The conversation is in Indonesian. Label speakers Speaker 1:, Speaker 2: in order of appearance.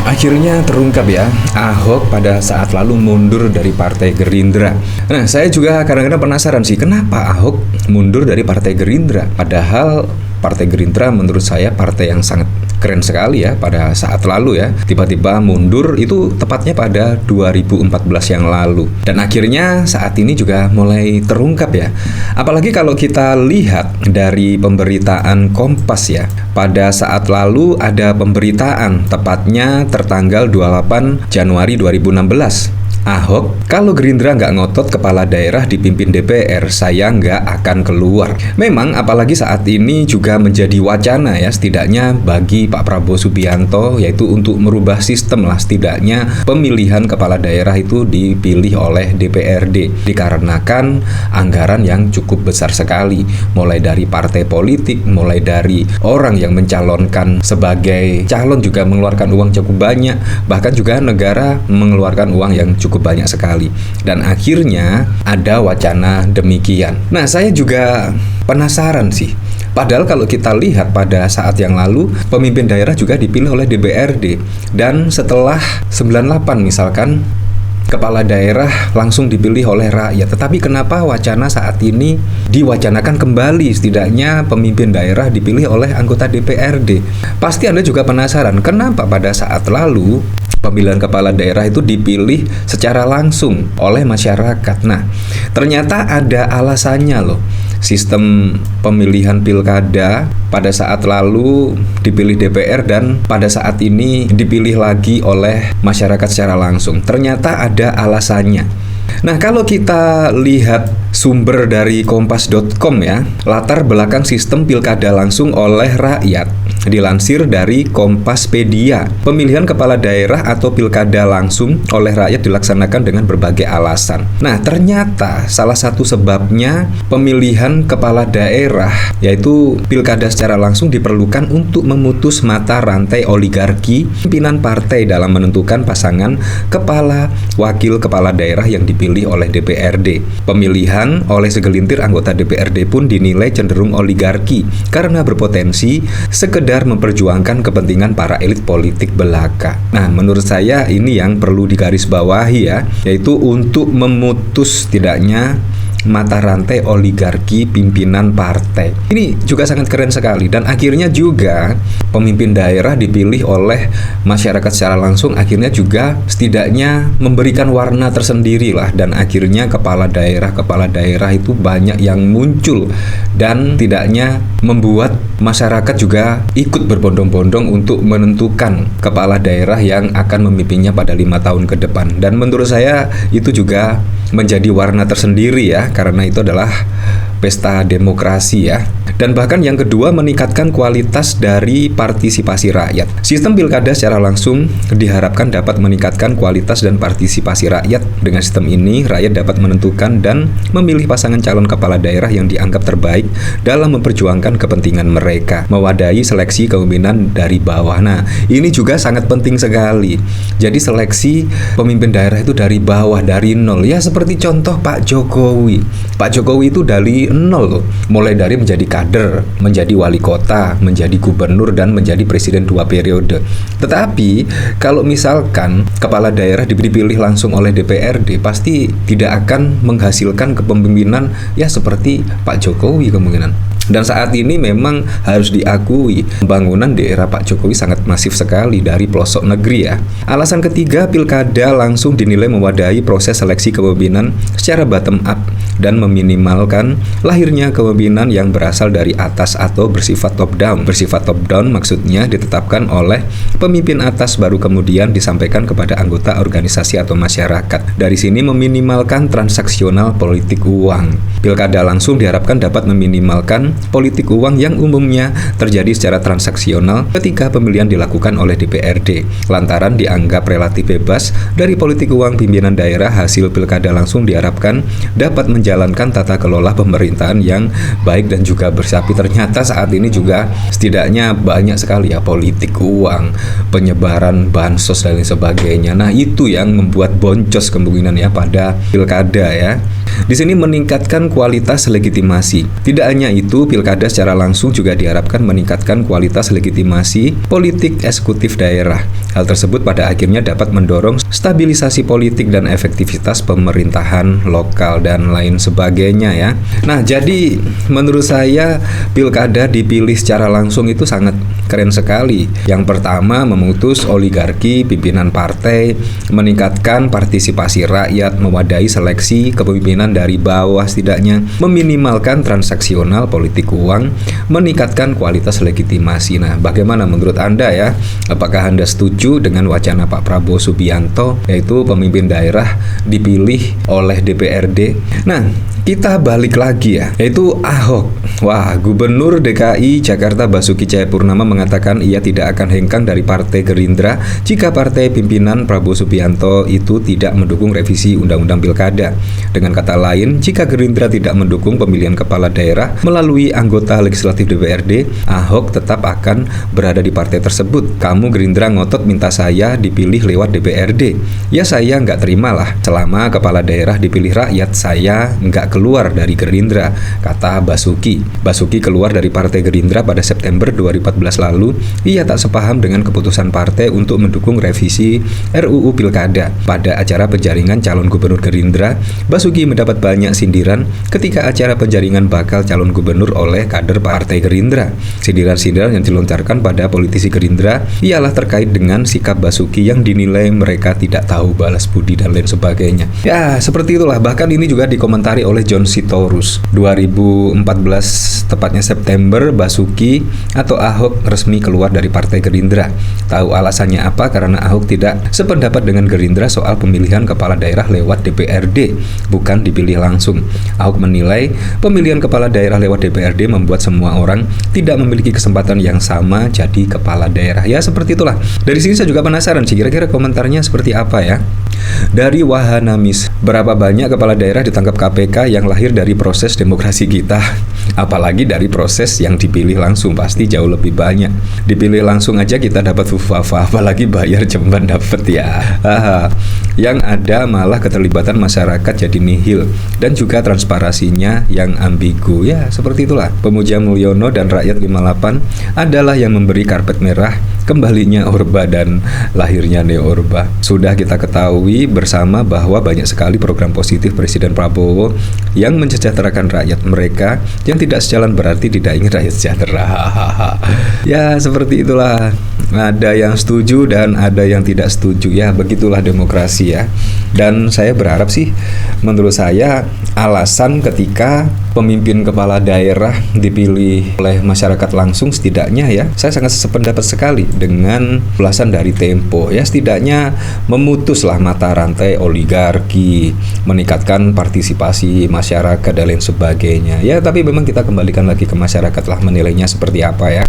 Speaker 1: Akhirnya terungkap ya, Ahok pada saat lalu mundur dari Partai Gerindra. Nah, saya juga kadang-kadang penasaran sih, kenapa Ahok mundur dari Partai Gerindra? Padahal Partai Gerindra menurut saya partai yang sangat keren sekali ya pada saat lalu ya. Tiba-tiba mundur itu tepatnya pada 2014 yang lalu. Dan akhirnya saat ini juga mulai terungkap ya. Apalagi kalau kita lihat dari pemberitaan Kompas ya. Pada saat lalu ada pemberitaan tepatnya tertanggal 28 Januari 2016. Ahok, kalau Gerindra nggak ngotot kepala daerah dipimpin DPR, saya nggak akan keluar. Memang apalagi saat ini juga menjadi wacana ya, setidaknya bagi Pak Prabowo Subianto, yaitu untuk merubah sistem lah, setidaknya pemilihan kepala daerah itu dipilih oleh DPRD. Dikarenakan anggaran yang cukup besar sekali, mulai dari partai politik, mulai dari orang yang mencalonkan sebagai calon juga mengeluarkan uang cukup banyak, bahkan juga negara mengeluarkan uang yang cukup banyak sekali. Dan akhirnya ada wacana demikian. Nah, saya juga penasaran sih. Padahal kalau kita lihat pada saat yang lalu, pemimpin daerah juga dipilih oleh DPRD. Dan setelah 98 misalkan, kepala daerah langsung dipilih oleh rakyat. Tetapi kenapa wacana saat ini diwacanakan kembali, setidaknya pemimpin daerah dipilih oleh anggota DPRD? Pasti Anda juga penasaran, kenapa pada saat lalu pemilihan kepala daerah itu dipilih secara langsung oleh masyarakat. Nah, ternyata ada alasannya loh. Sistem pemilihan pilkada pada saat lalu dipilih DPR dan pada saat ini dipilih lagi oleh masyarakat secara langsung. Ternyata ada alasannya. Nah, kalau kita lihat sumber dari kompas.com ya, latar belakang sistem pilkada langsung oleh rakyat, dilansir dari Kompaspedia. Pemilihan kepala daerah atau pilkada langsung oleh rakyat dilaksanakan dengan berbagai alasan. Nah, ternyata salah satu sebabnya pemilihan kepala daerah, yaitu pilkada secara langsung, diperlukan untuk memutus mata rantai oligarki pimpinan partai dalam menentukan pasangan kepala wakil kepala daerah yang dipilih oleh DPRD. Pemilihan oleh segelintir anggota DPRD pun dinilai cenderung oligarki karena berpotensi sekedar memperjuangkan kepentingan para elit politik belaka. Nah, menurut saya ini yang perlu digarisbawahi ya, yaitu untuk memutus tidaknya mata rantai oligarki pimpinan partai. Ini juga sangat keren sekali, dan akhirnya juga pemimpin daerah dipilih oleh masyarakat secara langsung, akhirnya juga setidaknya memberikan warna tersendiri lah, dan akhirnya kepala daerah itu banyak yang muncul dan tidaknya membuat masyarakat juga ikut berbondong-bondong untuk menentukan kepala daerah yang akan memimpinnya pada 5 tahun ke depan. Dan menurut saya itu juga menjadi warna tersendiri ya, karena itu adalah pesta demokrasi ya. Dan bahkan yang kedua, meningkatkan kualitas dari partisipasi rakyat. Sistem pilkada secara langsung diharapkan dapat meningkatkan kualitas dan partisipasi rakyat. Dengan sistem ini, rakyat dapat menentukan dan memilih pasangan calon kepala daerah yang dianggap terbaik dalam memperjuangkan kepentingan mereka, mewadahi seleksi kepemimpinan dari bawah. Nah, ini juga sangat penting sekali. Jadi seleksi pemimpin daerah itu dari bawah, dari nol. Ya seperti contoh Pak Jokowi. Pak Jokowi itu dari nol loh. Mulai dari menjadi kader, menjadi wali kota, menjadi gubernur, dan menjadi presiden 2 periode. Tetapi kalau misalkan kepala daerah dipilih langsung oleh DPRD, pasti tidak akan menghasilkan kepemimpinan ya seperti Pak Jokowi kemungkinan. Dan saat ini memang harus diakui, pembangunan di era Pak Jokowi sangat masif sekali dari pelosok negeri ya. Alasan ketiga, pilkada langsung dinilai mewadahi proses seleksi kepemimpinan secara bottom up dan meminimalkan lahirnya kepemimpinan yang berasal dari atas atau bersifat top down. Bersifat top down maksudnya ditetapkan oleh pemimpin atas baru kemudian disampaikan kepada anggota organisasi atau masyarakat. Dari sini meminimalkan transaksional politik uang. Pilkada langsung diharapkan dapat meminimalkan politik uang yang umumnya terjadi secara transaksional ketika pemilihan dilakukan oleh DPRD, lantaran dianggap relatif bebas dari politik uang pimpinan daerah. Hasil pilkada langsung diharapkan dapat menjalankan tata kelola pemerintahan yang baik dan juga bersih. Ternyata saat ini juga setidaknya banyak sekali ya politik uang, penyebaran bansos dan lain sebagainya. Nah, itu yang membuat boncos kemungkinan ya pada pilkada ya. Di sini meningkatkan kualitas legitimasi. Tidak hanya itu, Pilkada secara langsung juga diharapkan meningkatkan kualitas legitimasi politik eksekutif daerah. Hal tersebut pada akhirnya dapat mendorong stabilisasi politik dan efektivitas pemerintahan lokal dan lain sebagainya ya. Nah, jadi menurut saya Pilkada dipilih secara langsung itu sangat keren sekali. Yang pertama, memutus oligarki pimpinan partai, meningkatkan partisipasi rakyat, mewadahi seleksi kepemimpinan dari bawah setidaknya, meminimalkan transaksional politik uang, meningkatkan kualitas legitimasi. Nah, bagaimana menurut Anda ya? Apakah Anda setuju dengan wacana Pak Prabowo Subianto, yaitu pemimpin daerah dipilih oleh DPRD? Nah, kita balik lagi ya, yaitu Ahok. Wah, Gubernur DKI Jakarta Basuki Cahayapurnama mengatakan ia tidak akan hengkang dari Partai Gerindra jika partai pimpinan Prabowo Subianto itu tidak mendukung revisi Undang-Undang Pilkada. Dengan kata lain, jika Gerindra tidak mendukung pemilihan kepala daerah melalui anggota legislatif DPRD, Ahok tetap akan berada di partai tersebut. Kamu Gerindra ngotot minta saya dipilih lewat DPRD. Ya saya nggak terimalah. Selama kepala daerah dipilih rakyat, saya nggak keluar dari Gerindra, kata Basuki. Basuki keluar dari Partai Gerindra pada September 2014 lalu. Ia tak sepaham dengan keputusan partai untuk mendukung revisi RUU Pilkada. Pada acara penjaringan calon gubernur Gerindra, Basuki mendapat banyak sindiran ketika acara penjaringan bakal calon gubernur oleh kader Partai Gerindra. Sindiran-sindiran yang dilontarkan pada politisi Gerindra ialah terkait dengan sikap Basuki yang dinilai mereka tidak tahu balas budi dan lain sebagainya. Ya, seperti itulah. Bahkan ini juga dikomentari oleh John Sitorus. 2014, tepatnya September, Basuki atau Ahok resmi keluar dari Partai Gerindra. Tahu alasannya apa? Karena Ahok tidak sependapat dengan Gerindra soal pemilihan kepala daerah lewat DPRD, bukan dipilih langsung. Ahok menilai pemilihan kepala daerah lewat DPRD membuat semua orang tidak memiliki kesempatan yang sama jadi kepala daerah. Ya, seperti itulah. Dari sini saya juga penasaran sih, kira-kira komentarnya seperti apa ya? Dari Wahanamis, berapa banyak kepala daerah ditangkap KPK yang lahir dari proses demokrasi kita? Apalagi dari proses yang dipilih langsung, pasti jauh lebih banyak. Dipilih langsung aja kita dapat fufafa, apalagi bayar jemban dapat ya. Yang ada malah keterlibatan masyarakat jadi nihil dan juga transparansinya yang ambigu. Ya, seperti itulah. Pemuja Mulyono dan Rakyat 58 adalah yang memberi karpet merah kembalinya Orba dan lahirnya Neo Orba. Sudah kita ketahui bersama bahwa banyak sekali program positif Presiden Prabowo yang mensejahterakan rakyat mereka yang tidak sejalan berarti tidak ingin rakyat sejahtera. Ya, seperti itulah. Ada yang setuju dan ada yang tidak setuju. Ya, begitulah demokrasi ya. Dan saya berharap sih, menurut saya alasan ketika pemimpin kepala daerah dipilih oleh masyarakat langsung, setidaknya ya, saya sangat sependapat sekali dengan ulasan dari Tempo ya, setidaknya memutuslah mata rantai oligarki, meningkatkan partisipasi masyarakat dan lain sebagainya ya. Tapi memang kita kembalikan lagi ke masyarakat lah menilainya seperti apa ya.